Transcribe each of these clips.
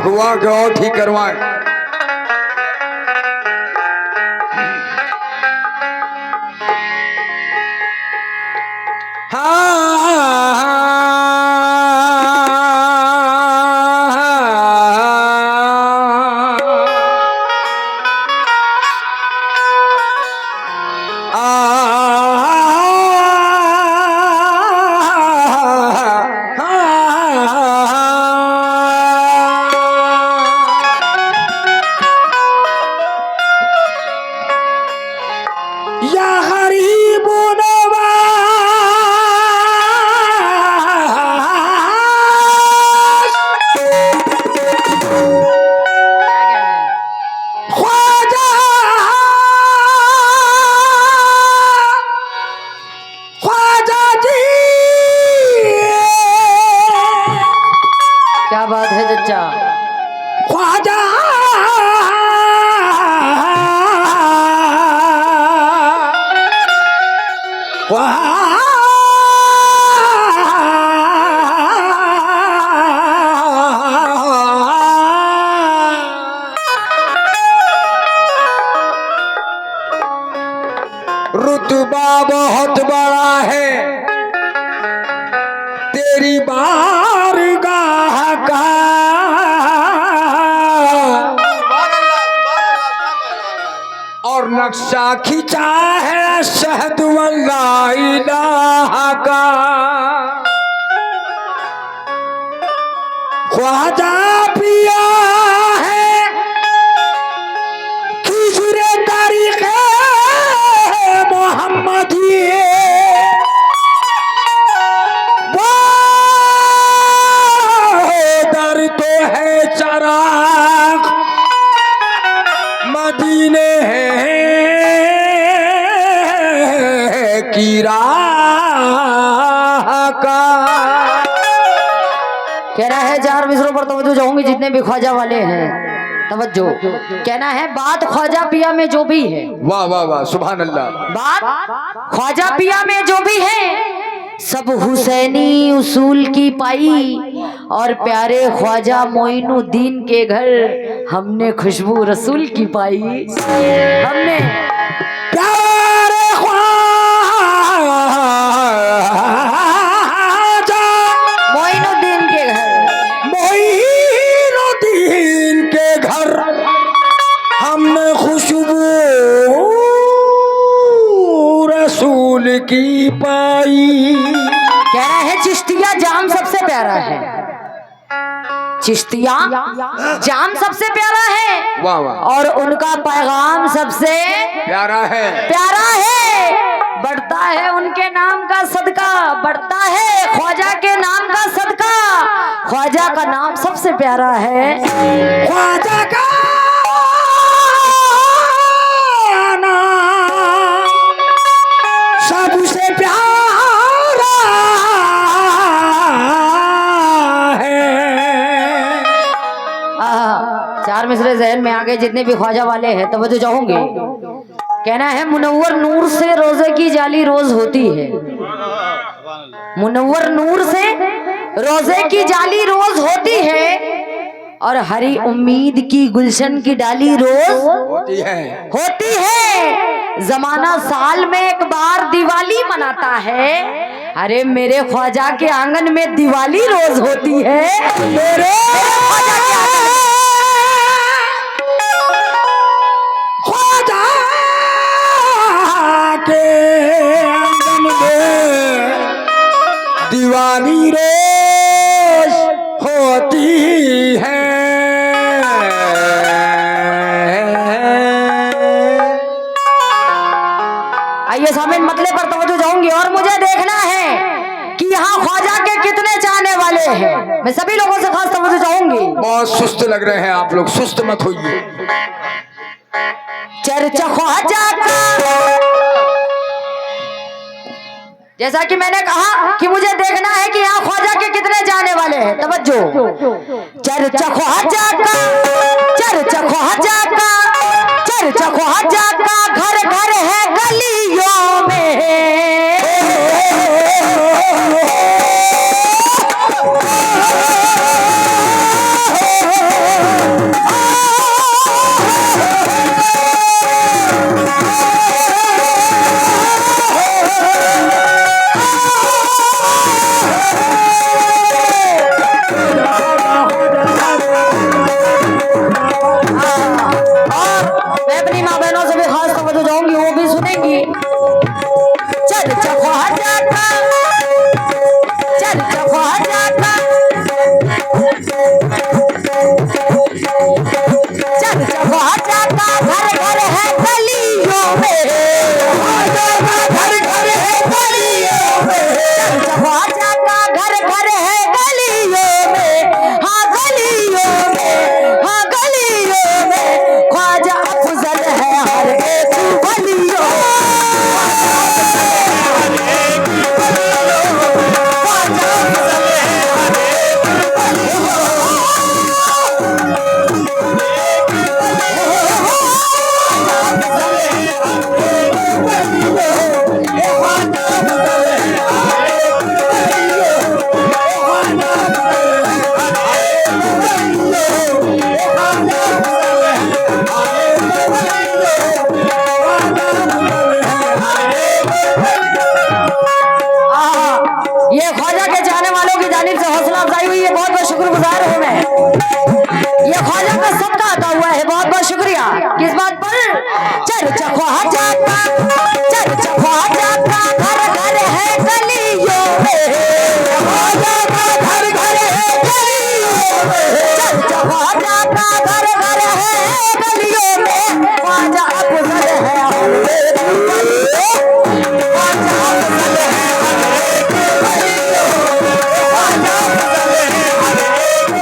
लिखवा के और ठीक करवाए। क्या बात है चचा? ख्वाजा रुतबा बहुत बड़ा है तेरी बारगाह का, और नक्शा खींचा है शहद वल्ला इलाहा का। ख्वाजा पिया है खिजरे तारीख़े मोहम्मदी, वो दर तो है चराग मदीने की राह का। कह रहा है 4 मिसरों पर तवज्जो जाऊंगी जितने भी ख्वाजा वाले हैं, तवज्जो। कहना है बात ख्वाजा पिया में जो भी है, वाह वाह वाह सुभान अल्लाह, बात ख्वाजा पिया में जो भी है सब हुसैनी उसूल की पाई, और प्यारे ख्वाजा मोइनुद्दीन के घर हमने खुशबू रसूल की पाई। हमने प्यारे ख्वाजा मोइनुद्दीन के घर, मोइनुद्दीन के घर हमने खुशबू रसूल की पाई। कह रहा है चिश्तिया जाम सबसे प्यारा है, चिश्तिया जाम सबसे प्यारा है, वाह वाह, और उनका पैगाम सबसे प्यारा है, प्यारा है। बढ़ता है उनके नाम का सदका, बढ़ता है ख्वाजा के नाम का सदका, ख्वाजा का नाम सबसे प्यारा है, ख्वाजा का नाम सबसे प्यारा है। 4 मिसरे जहन में आ गए जितने भी ख्वाजा वाले हैं, तो वो तो जाऊंगे। कहना है मुनव्वर नूर से रोजे की जाली रोज होती है, मुनव्वर नूर से रोजे की जाली रोज होती है, और हरी उम्मीद की गुलशन की डाली रोज होती है। जमाना साल में एक बार दिवाली मनाता है, अरे मेरे ख्वाजा के आंगन में दिवाली रोज होती है। मेरे ख्वाजा के आंगन में ख्वाजा के आंगन में दिवाली रोज होती है। आइए सामिन मतले पर तवज्जो जाऊंगी, और मुझे देखना है कि यहाँ ख्वाजा के कितने चाहने वाले हैं। मैं सभी लोगों से खास तवज्जो चाहूंगी। बहुत सुस्त लग रहे हैं आप लोग, सुस्त मत होइए। चर्चा ख्वाजा का, जैसा कि मैंने कहा कि मुझे देखना है कि यहाँ ख्वाजा के कितने जाने वाले हैं। तवज्जो, चर्चा ख्वाजा का, चर्चा ख्वाजा का, चर्चा ख्वाजा का घर घर है गलियों में। चर्चा ख्वाजा का, चर्चा ख्वाजा का घर घर है गलियों में, ख्वाजा का घर घर है गलियों में, चर्चा ख्वाजा का घर घर है गलियों में, ख्वाजा अफजल है हमरे गलियों, ख्वाजा अफजल है हमरे गलियों, ख्वाजा अफजल है हमरे गलियों,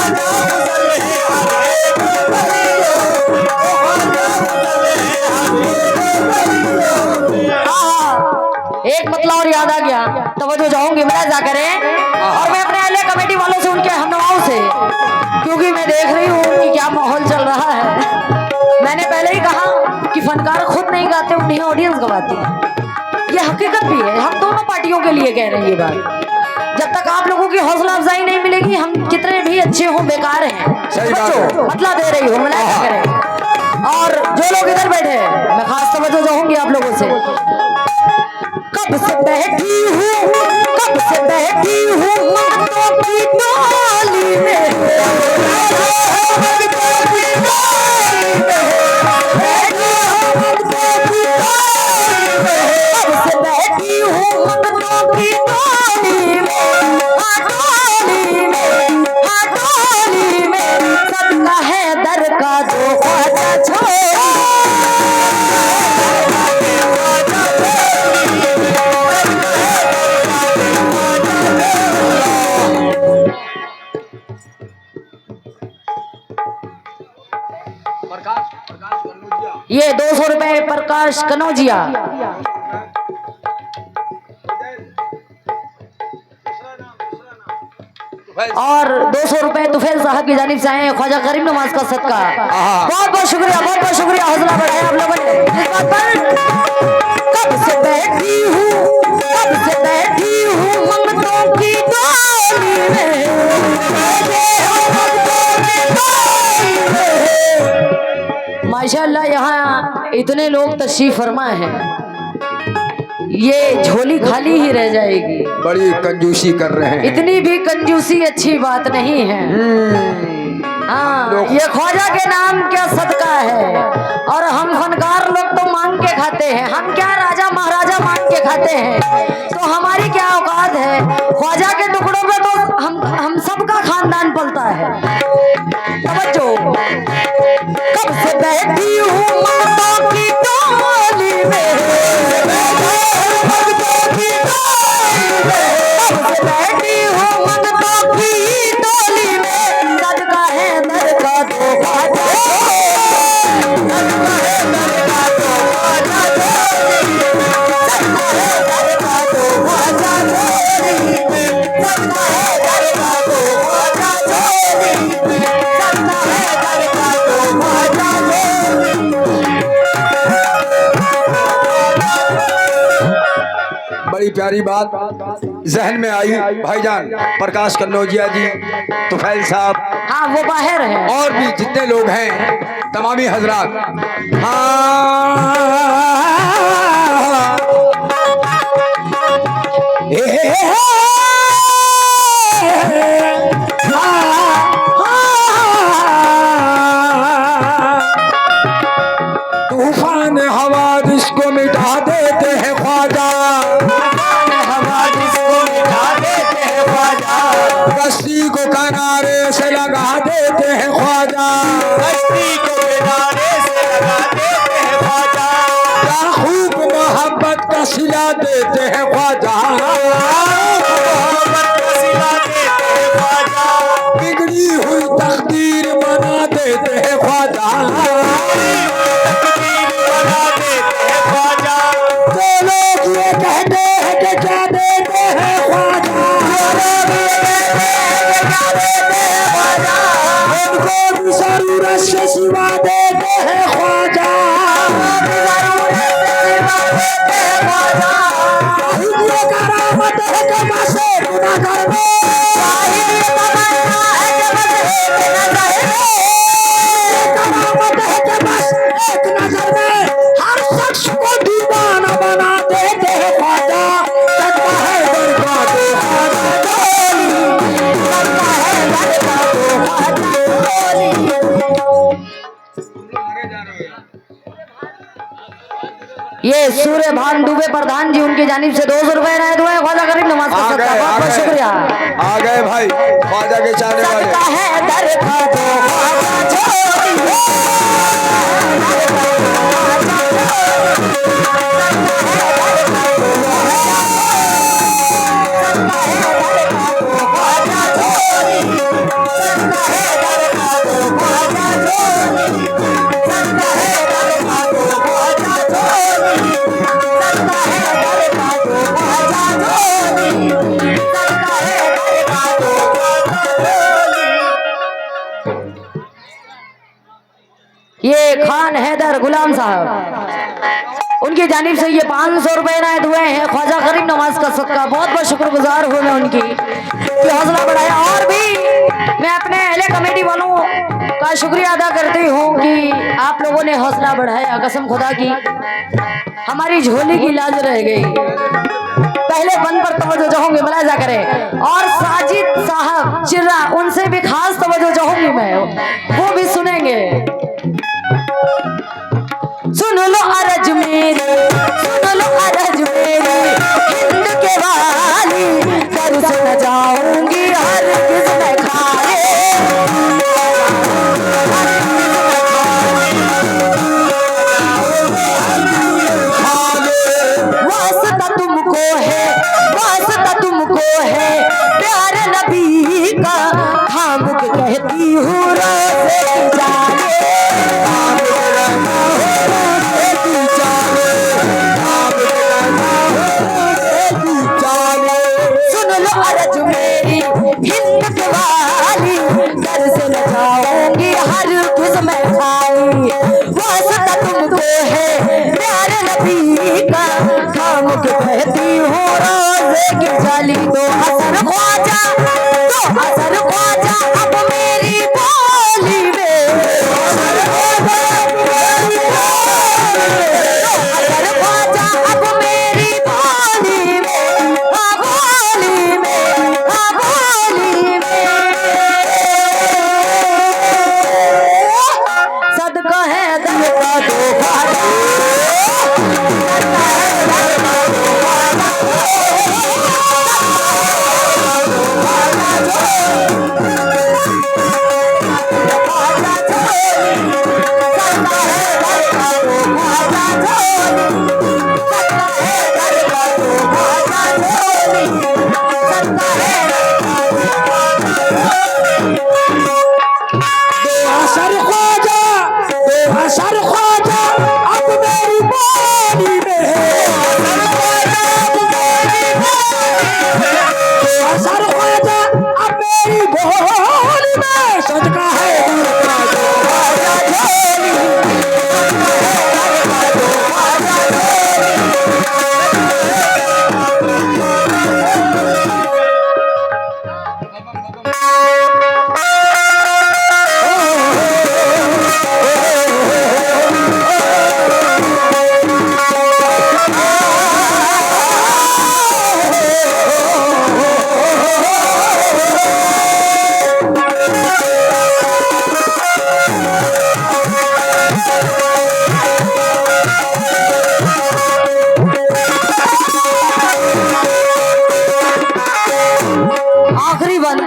ख्वाजा अफजल है एक मतलब और याद आ गया, तवज्जो जाऊंगी मुलाजा करें। और मैं अपने अहले कमेटी वालों से, उनके हमनवाओं से, क्योंकि मैं देख रही हूँ कि क्या माहौल चल रहा है। मैंने पहले ही कहा कि फनकार खुद नहीं गाते, उन्हें ऑडियंस गवाती है। ये हकीकत भी है, हम दोनों पार्टियों के लिए कह रहे हैं ये बात। जब तक आप लोगों की हौसला अफजाई नहीं मिलेगी, हम कितने भी अच्छे हों बेकार हैं। बच्चों मतलब दे रही हूँ, मुलाजा करें। और जो लोग इधर बैठे हैं, मैं खास तवज्जो चाहूंगी आप लोगों से। कब से बैठी हूँ, कब से बैठी हूँ मर्दों की डोली में, मर्दों की डोली में, बैठी हूँ मर्दों की डोली में, कब से बैठी हूँ मर्दों की डोली में, डोली में, डोली में, सबका है दर का जो ख्वाजा छोड़। ये 200 रुपए प्रकाश कनौजिया। और 200 रुपए तुफैल साहब की जानिब से आए ख्वाजा करीम नवाज का सदका। बहुत बहुत शुक्रिया, बहुत बहुत शुक्रिया। हौसला बढ़ाया आप लोगों ने इस बात पर। कब से बैठी हूँ, कब से बैठी हूँ ममतों की डोली में, माशाअल्लाह यहाँ इतने लोग तशरीफ फरमा हैं, ये झोली खाली ही रह जाएगी। बड़ी कंजूसी कर रहे हैं। इतनी भी कंजूसी अच्छी बात नहीं है। हाँ, ये ख्वाजा के नाम क्या सदका है। और हम फनकार लोग तो मांग के खाते हैं, हम क्या राजा महाराजा मांग के खाते हैं, तो हमारी क्या औकात है। ख्वाजा के टुकड़ों पे तो हम सबका खानदान पलता है। तवज्जो। कब से बैठी हूँ मर्दों की डोली में, बैठी हूँ मर्दों की डोली में, सदका है दर का तो ख्वाजा, सदका है दर का तो ख्वाजा, सदका है दर का तो ख्वाजा, सदका है दर का तो ख्वाजा, सदका है दर का तो ख्वाजा। बड़ी प्यारी बात जहन में आई भाईजान प्रकाश कन्नौजिया जी, तुफैल साहब, हाँ वो बाहर है, और भी जितने लोग हैं तमामी हजरात। तूफान हवा जिसको मिटा देते हैं ख्वाजा, कश्ती को किनारे से लगा देते हैं ख्वाजा, कश्ती को किनारे से लगा देते हैं ख्वाजा, क्या खूब मोहब्बत का सिला देते हैं ख्वाजा, मोहब्बत का सिला देते हैं ख्वाजा, बिगड़ी हुई तकदीर बना देते हैं ख्वाजा, तकदीर बना देते हैं ख्वाजा। जो लोग ये कहते हैं कि क्या देते हैं ख्वाजा, उनको भी जरूरत से सिवा देते हैं ख्वाजा, ये सूर्य भान दुबे प्रधान जी उनकी जानिब से 200 रुपए रहे हुए ख्वाजा गरीब नवाज का सदका, बहुत बहुत शुक्रिया। आ गए भाई ख्वाजा के चाहने वाले। सदका है दर का दो ख्वाजा छोड़ी ये खान हैदर गुलाम साहब उनकी जानिब से ये 500 रुपए इनायत हुए हैं ख्वाजा गरीब नवाज का सदका, बहुत बहुत शुक्रगुजार हूँ मैं उनकी कि हौसला बढ़ाया। और भी मैं अपने अहले कमेटी वालों का शुक्रिया अदा करती हूँ कि आप लोगों ने हौसला बढ़ाया। कसम खुदा की हमारी झोली की लाज रह गई। पहले बंद पर तवज्जो चाहूंगी, मुलाहिजा करें। और साजिद साहब चिर्रा उनसे भी खास तवज्जो चाहूंगी मैं, वो भी सुनेंगे। सुन लो अरज मेरी, सुन लो अरज मेरी, हिंद के वाली, दर से न जाऊंगी हर किस्म खाए। वास्ता तुमको है, वास्ता तुमको है, प्यारे नबी का, खामुख कहती हूँ रोज़े जाने। अरज मेरी हिंद की वाली, दर से न जाऊंगी हर किस्म खाई। वास्ता तुमको है प्यारे नबी का, खामुख कहती हूँ रोज़े की जाली। तो असर ख्वाजा, तो असर ख्वाजा अब मेरी बोली में, असर ख्वाजा अब मेरी बोली में, सदका है दर का दो ख्वाजा।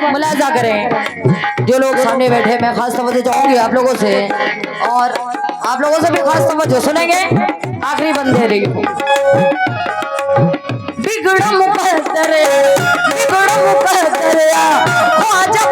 मुलाहिजा करें जो लोग सामने बैठे, मैं खास तवज्जो चाहूंगी आप लोगों से, और आप लोगों से भी खास तवज्जो सुनेंगे। आखिरी बंदे रही बिगड़ मुकद्दर, बिगड़ मुकद्दर ख्वाजा